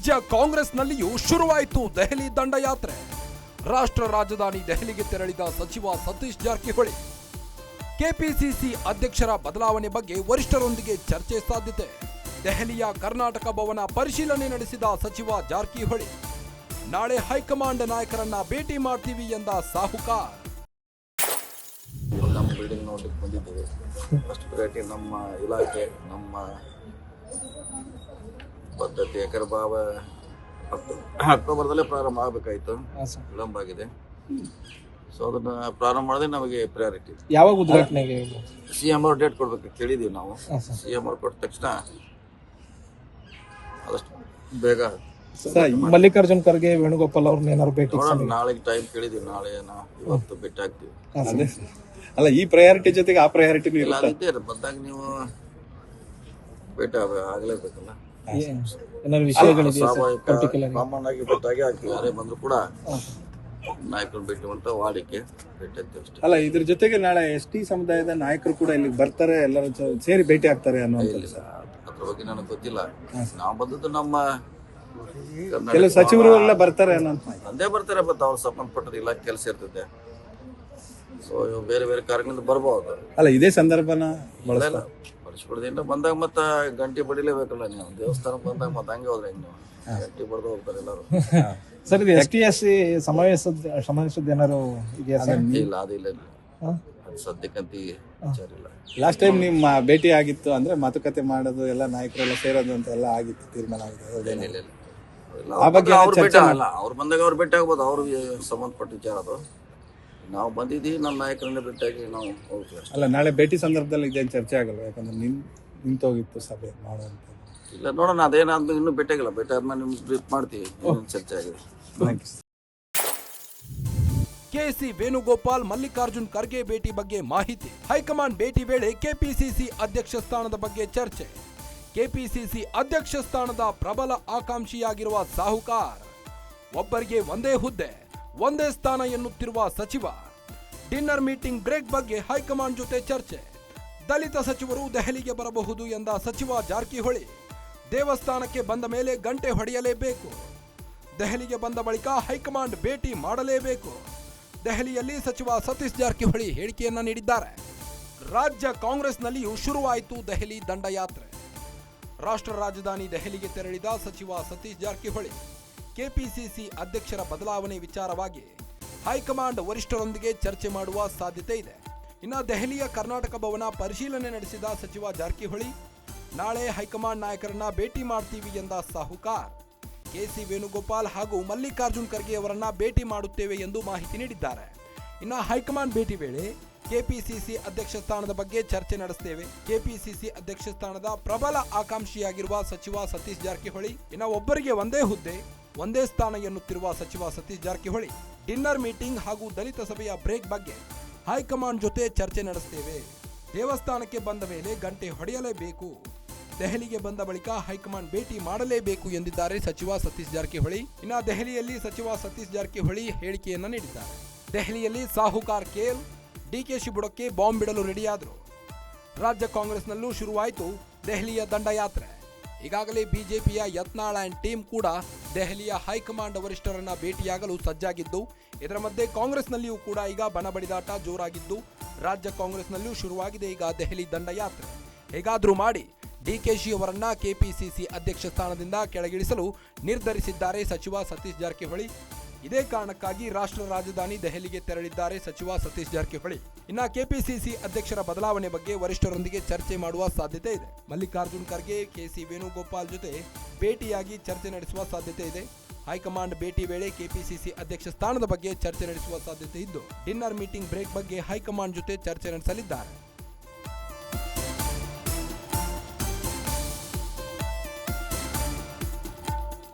ರಾಜ್ಯ ಕಾಂಗ್ರೆಸ್ನಲ್ಲಿಯೂ ಶುರುವಾಯಿತು ದೆಹಲಿ ದಂಡಯಾತ್ರೆ. ರಾಷ್ಟ್ರ ರಾಜಧಾನಿ ದೆಹಲಿಗೆ ತೆರಳಿದ ಸಚಿವ ಸತೀಶ್ ಜಾರಕಿಹೊಳಿ. ಕೆಪಿಸಿಸಿ ಅಧ್ಯಕ್ಷರ ಬದಲಾವಣೆ ಬಗ್ಗೆ ವರಿಷ್ಠರೊಂದಿಗೆ ಚರ್ಚೆ ಸಾಧ್ಯತೆ. ದೆಹಲಿಯ ಕರ್ನಾಟಕ ಭವನ ಪರಿಶೀಲನೆ ನಡೆಸಿದ ಸಚಿವ ಜಾರಕಿಹೊಳಿ. ನಾಳೆ ಹೈಕಮಾಂಡ್ ನಾಯಕರನ್ನ ಭೇಟಿ ಮಾಡ್ತೀವಿ ಎಂದ ಸಾಹುಕಾರ್. ನಮ್ಮ ಬಿಲ್ಡಿಂಗ್ ನೋಡ್ಲಿಕ್ಕೆ ಬಂದಿದ್ದೇವೆ. ಫಸ್ಟ್ ಪ್ರಯಾರಿಟಿ ನಮ್ಮ ಇಲಾಖೆ, ನಮ್ಮ ಪದ್ಧತಿ. ಯಾಕಂದ್ರೆ ಅಕ್ಟೋಬರ್ದಲ್ಲೇ ಪ್ರಾರಂಭ ಆಗಬೇಕಾಯಿತು, ವಿಳಂಬ ಆಗಿದೆ. ಸೊ ಅದನ್ನ ಪ್ರಾರಂಭ ಮಾಡಿದ್ರೆ ನಮಗೆ ಪ್ರಯಾರಿಟಿ. ಯಾವಾಗ ಉದ್ಘಾಟನೆಗೆ CM ಅವ್ರು ಡೇಟ್ ಕೊಡ್ಬೇಕು ಕೇಳಿದೀವಿ ನಾವು. CM ಅವ್ರು ಕೊಟ್ಟ ತಕ್ಷಣ ಆದಷ್ಟು ಬೇಗ ಮಲ್ಲಿಕಾರ್ಜುನ್ ಖರ್ಗೆ, ವೇಣುಗೋಪಾಲ್ ಅವ್ರನ್ನ ಏನಾದ್ರು ಭೇಟಿ ನಾಳೆಗೆ ಟೈಮ್ ಕೇಳಿದೀವಿ. ನಾಳೆ ಇವತ್ತು ಭೇಟಿ ಆಗ್ತೀವಿ. ಅಲ್ಲ, ಈ ಪ್ರಯಾರಿಟಿ ಜೊತೆಗೆ ಆ ಪ್ರಯಾರಿಟಿ ಇಲ್ಲ, ಅದಿದ್ದೇ ಬಂದಾಗ ನೀವು ಭೇಟಿ ಆಗಲೇಬೇಕಲ್ಲ. ಸ್ವಾಭಾವಿಕ ಕಾಮನ್ ಆಗಿ ಭೇಟಿಯಾಗಿ ಆಗ್ತೀವಿ. ಯಾರೇ ಬಂದ್ರು ಕೂಡ ನಾಯಕರು ಭೇಟಿ ಅಂತ ವಾಡಿಕೆ ಭೇಟಿ ಆಗ್ತೀವಿ ಅಷ್ಟೇ. ಅಲ್ಲ, ಇದ್ರ ಜೊತೆಗೆ ನಾಳೆ ST ಸಮುದಾಯದ ನಾಯಕರು ಕೂಡ ಇಲ್ಲಿಗೆ ಬರ್ತಾರೆ, ಎಲ್ಲರೂ ಸೇರಿ ಭೇಟಿ ಆಗ್ತಾರೆ ಅನ್ನುವಂಥದ್ದು. ಅದ್ರ ಬಗ್ಗೆ ನನಗೆ ಗೊತ್ತಿಲ್ಲ. ನಾವು ಬಂದದ್ದು ನಮ್ಮ ಕೆಲವು ಸಚಿವರು ಎಲ್ಲ ಬರ್ತಾರೆ ಅನ್ನೋದು. ಒಂದೇ ಬರ್ತಾರೆ, ಬಟ್ ಅವ್ರು ಸಂಬಂಧಪಟ್ಟದ ಇಲಾಖೆ ಕೆಲಸ ಇರ್ತದೆ. ಸೊ ಬೇರೆ ಬೇರೆ ಕಾರ್ಯಗಳಿಂದ ಬರ್ಬೋದು. ಅಲ್ಲ, ಇದೇ ಸಂದರ್ಭನ ಬಳಸ್ಬಿಡ್ದಿಂದ ಬಂದಾಗ ಮತ್ತೆ ಗಂಟೆ ಬಡಿಲೇಬೇಕಲ್ಲ. ನೀವು ದೇವಸ್ಥಾನಕ್ಕೆ ಬಂದಾಗ ಮತ್ತೆ ಹಂಗೆ ಹೋದ್ರೆ ಹೆಂಗೆ ಗಂಟೆ ಬಡ್ದು ಹೋಗ್ತಾರೆ ಎಲ್ಲರೂ. ಸರ್, ಇದು ST ಸಮಾವೇಶದ ಏನಾರು ಇದೆಯಾ ಸರ್? ಇಲ್ಲ, ಅದಿಲ್ಲ, ಸದ್ಯಕ್ಕಂತ ವಿಚಾರ ಇಲ್ಲ. ಲಾಸ್ಟ್ ಟೈಮ್ ನಿಮ್ಮ ಭೇಟಿ ಆಗಿತ್ತು ಅಂದ್ರೆ ಮಾತುಕತೆ ಮಾಡೋದು, ಎಲ್ಲ ನಾಯಕರೆಲ್ಲ ಸೇರೋದು ಅಂತ ಎಲ್ಲ ಆಗಿತ್ತು, ತೀರ್ಮಾನ ಆಗಿದೆ. ಏನಿಲ್ಲ, ಆ ಬಗ್ಗೆ ಅವ್ರು ಬಂದಾಗ ಅವ್ರು ಭೇಟಿ ಆಗ್ಬೋದು. ಅವ್ರಿಗೆ ಸಂಬಂಧಪಟ್ಟ ವಿಚಾರ ಅದು. ನಾವು ಬಂದಿದ್ದೀವಿ, ನಮ್ಮ ನಾಯಕರನ್ನ ಭೇಟಿಯಾಗಿ ನಾವು ಹೋಗ್ತೀವಿ. ಅಲ್ಲ, ನಾಳೆ ಭೇಟಿ ಸಂದರ್ಭದಲ್ಲಿ ಇದೇನು ಚರ್ಚೆ ಆಗಲ್ಲ, ಯಾಕಂದ್ರೆ ನಿಂತೋಗಿತ್ತು ಸಭೆ ಮಾಡುವಂತ. ಇಲ್ಲ, ನೋಡೋಣ. ಅದೇನಾದ್ರೂ ಇನ್ನೂ ಭೇಟಿಯಾಗಿಲ್ಲ. ಭೇಟಿ ಆದ್ಮೇಲೆ ನಿಮ್ಗೆ ಬ್ರೀಫ್ ಮಾಡ್ತೀವಿ ಚರ್ಚೆ ಆಗಿದೆ. ಕೆಸಿ ವೇಣುಗೋಪಾಲ್, ಮಲ್ಲಿಕಾರ್ಜುನ್ ಖರ್ಗೆ ಭೇಟಿ ಬಗ್ಗೆ ಮಾಹಿತಿ. ಹೈಕಮಾಂಡ್ ಭೇಟಿ ವೇಳೆ ಕೆಪಿಸಿಸಿ ಅಧ್ಯಕ್ಷ ಸ್ಥಾನದ ಬಗ್ಗೆ ಚರ್ಚೆ. ಕೆಪಿಸಿಸಿ ಅಧ್ಯಕ್ಷ ಸ್ಥಾನದ ಪ್ರಬಲ ಆಕಾಂಕ್ಷಿಯಾಗಿರುವ ಸಾಹುಕಾರ್. ಒಬ್ಬರಿಗೆ ಒಂದೇ ಹುದ್ದೆ, ಒಂದೇ ಸ್ಥಾನ ಎನ್ನುತ್ತಿರುವ ಸಚಿವ. ಡಿನ್ನರ್ ಮೀಟಿಂಗ್ ಬ್ರೇಕ್ ಬಗ್ಗೆ ಹೈಕಮಾಂಡ್ ಜೊತೆ ಚರ್ಚೆ. ದಲಿತ ಸಚಿವರು ದೆಹಲಿಗೆ ಬರಬಹುದು ಎಂದ ಸಚಿವ ಜಾರಕಿಹೊಳಿ. ದೇವಸ್ಥಾನಕ್ಕೆ ಬಂದ ಮೇಲೆ ಗಂಟೆ ಹೊಡೆಯಲೇಬೇಕು. ದೆಹಲಿಗೆ ಬಂದ ಬಳಿಕ ಹೈಕಮಾಂಡ್ ಭೇಟಿ ಮಾಡಲೇಬೇಕು. ದೆಹಲಿಯಲ್ಲಿ ಸಚಿವ ಸತೀಶ್ ಜಾರಕಿಹೊಳಿ ಹೇಳಿಕೆಯನ್ನ ನೀಡಿದ್ದಾರೆ. ರಾಜ್ಯ ಕಾಂಗ್ರೆಸ್ನಲ್ಲಿಯೂ ಶುರುವಾಯಿತು ದೆಹಲಿ ದಂಡಯಾತ್ರೆ. ರಾಷ್ಟ್ರ ರಾಜಧಾನಿ ದೆಹಲಿಗೆ ತೆರಳಿದ ಸಚಿವ ಸತೀಶ್ ಜಾರಕಿಹೊಳಿ. ಕೆಪಿಸಿಸಿ ಅಧ್ಯಕ್ಷರ ಬದಲಾವಣೆ ವಿಚಾರವಾಗಿ ಹೈಕಮಾಂಡ್ ವರಿಷ್ಠರೊಂದಿಗೆ ಚರ್ಚೆ ಮಾಡುವ ಸಾಧ್ಯತೆ ಇದೆ. ಇನ್ನು ದೆಹಲಿಯ ಕರ್ನಾಟಕ ಭವನ ಪರಿಶೀಲನೆ ನಡೆಸಿದ ಸಚಿವ ಜಾರಕಿಹೊಳಿ. ನಾಳೆ ಹೈಕಮಾಂಡ್ ನಾಯಕರನ್ನ ಭೇಟಿ ಮಾಡ್ತೀವಿ ಎಂದ ಸಾಹುಕಾರ್. ಕೆಸಿ ವೇಣುಗೋಪಾಲ್ ಹಾಗೂ ಮಲ್ಲಿಕಾರ್ಜುನ್ ಖರ್ಗೆ ಅವರನ್ನ ಭೇಟಿ ಮಾಡುತ್ತೇವೆ ಎಂದು ಮಾಹಿತಿ ನೀಡಿದ್ದಾರೆ. ಇನ್ನು ಹೈಕಮಾಂಡ್ ಭೇಟಿ ವೇಳೆ ಕೆಪಿಸಿಸಿ ಅಧ್ಯಕ್ಷ ಸ್ಥಾನದ ಬಗ್ಗೆ ಚರ್ಚೆ ನಡೆಸುತ್ತೇವೆ. ಕೆಪಿಸಿಸಿ ಅಧ್ಯಕ್ಷ ಸ್ಥಾನದ ಪ್ರಬಲ ಆಕಾಂಕ್ಷಿಯಾಗಿರುವ ಸಚಿವ ಸತೀಶ್ ಜಾರಕಿಹೊಳಿ. ಇನ್ನು ಒಬ್ಬರಿಗೆ ಒಂದೇ ಹುದ್ದೆ, ಒಂದೇ ಸ್ಥಾನ ಎನ್ನುತ್ತಿರುವ ಸಚಿವ ಸತೀಶ್ ಜಾರಕಿಹೊಳಿ. ಡಿನ್ನರ್ ಮೀಟಿಂಗ್ ಹಾಗೂ ದಲಿತ ಸಭೆಯ ಬ್ರೇಕ್ ಬಗ್ಗೆ ಹೈಕಮಾಂಡ್ ಜೊತೆ ಚರ್ಚೆ ನಡೆಸುತ್ತೇವೆ. ದೇವಸ್ಥಾನಕ್ಕೆ ಬಂದ ಮೇಲೆ ಗಂಟೆ ಹೊಡೆಯಲೇಬೇಕು. ದೆಹಲಿಗೆ ಬಂದ ಬಳಿಕ ಹೈಕಮಾಂಡ್ ಭೇಟಿ ಮಾಡಲೇಬೇಕು ಎಂದಿದ್ದಾರೆ ಸಚಿವ ಸತೀಶ್ ಜಾರಕಿಹೊಳಿ. ಇನ್ನು ದೆಹಲಿಯಲ್ಲಿ ಸಚಿವ ಸತೀಶ್ ಜಾರಕಿಹೊಳಿ ಹೇಳಿಕೆಯನ್ನ ನೀಡಿದ್ದಾರೆ. ದೆಹಲಿಯಲ್ಲಿ ಸಾಹುಕಾರ್ ಕೇಲ್, DKಶಿ ಬುಡಕ್ಕೆ ಬಾಂಬ್ ಬಿಡಲು ರೆಡಿಯಾದರು. ರಾಜ್ಯ ಕಾಂಗ್ರೆಸ್ನಲ್ಲೂ ಶುರುವಾಯಿತು ದೆಹಲಿಯ ದಂಡಯಾತ್ರೆ. ಈಗಾಗಲೇ ಬಿಜೆಪಿಯ ಯತ್ನಾಳ್ ಅಂಡ್ ಟೀಮ್ ಕೂಡ ದೆಹಲಿಯ ಹೈಕಮಾಂಡ್ ವರಿಷ್ಠರನ್ನ ಭೇಟಿಯಾಗಲು ಸಜ್ಜಾಗಿದ್ದು, ಇದರ ಮಧ್ಯೆ ಕಾಂಗ್ರೆಸ್ನಲ್ಲಿಯೂ ಕೂಡ ಈಗ ಬಣಬಡಿದಾಟ ಜೋರಾಗಿದ್ದು, ರಾಜ್ಯ ಕಾಂಗ್ರೆಸ್ನಲ್ಲೂ ಶುರುವಾಗಿದೆ ಈಗ ದೆಹಲಿ ದಂಡಯಾತ್ರೆ. ಹೇಗಾದ್ರೂ ಮಾಡಿ DKಶಿ ಅವರನ್ನ ಕೆಪಿಸಿಸಿ ಅಧ್ಯಕ್ಷ ಸ್ಥಾನದಿಂದ ಕೆಳಗಿಳಿಸಲು ನಿರ್ಧರಿಸಿದ್ದಾರೆ ಸಚಿವ ಸತೀಶ್ ಜಾರಕಿಹೊಳಿ. ಇದೇ ಕಾರಣಕ್ಕಾಗಿ ರಾಷ್ಟ್ರ ರಾಜಧಾನಿ ದೆಹಲಿಗೆ ತೆರಳಿದ್ದಾರೆ ಸಚಿವ ಸತೀಶ್ ಜಾರಕಿಹೊಳಿ. ಇನ್ನ ಕೆಪಿಸಿಸಿ ಅಧ್ಯಕ್ಷರ ಬದಲಾವಣೆ ಬಗ್ಗೆ ವರಿಷ್ಠರೊಂದಿಗೆ ಚರ್ಚೆ ಮಾಡುವ ಸಾಧ್ಯತೆ ಇದೆ. ಮಲ್ಲಿಕಾರ್ಜುನ್ ಖರ್ಗೆ, ಕೆಸಿ ವೇಣುಗೋಪಾಲ್ ಜೊತೆ ಭೇಟಿಯಾಗಿ ಚರ್ಚೆ ನಡೆಸುವ ಸಾಧ್ಯತೆ ಇದೆ. ಹೈಕಮಾಂಡ್ ಭೇಟಿ ವೇಳೆ ಕೆಪಿಸಿಸಿ ಅಧ್ಯಕ್ಷ ಸ್ಥಾನದ ಬಗ್ಗೆ ಚರ್ಚೆ ನಡೆಸುವ ಸಾಧ್ಯತೆ ಇದ್ದು, ಡಿನ್ನರ್ ಮೀಟಿಂಗ್ ಬ್ರೇಕ್ ಬಗ್ಗೆ ಹೈಕಮಾಂಡ್ ಜೊತೆ ಚರ್ಚೆ ನಡೆಸಲಿದ್ದಾರೆ.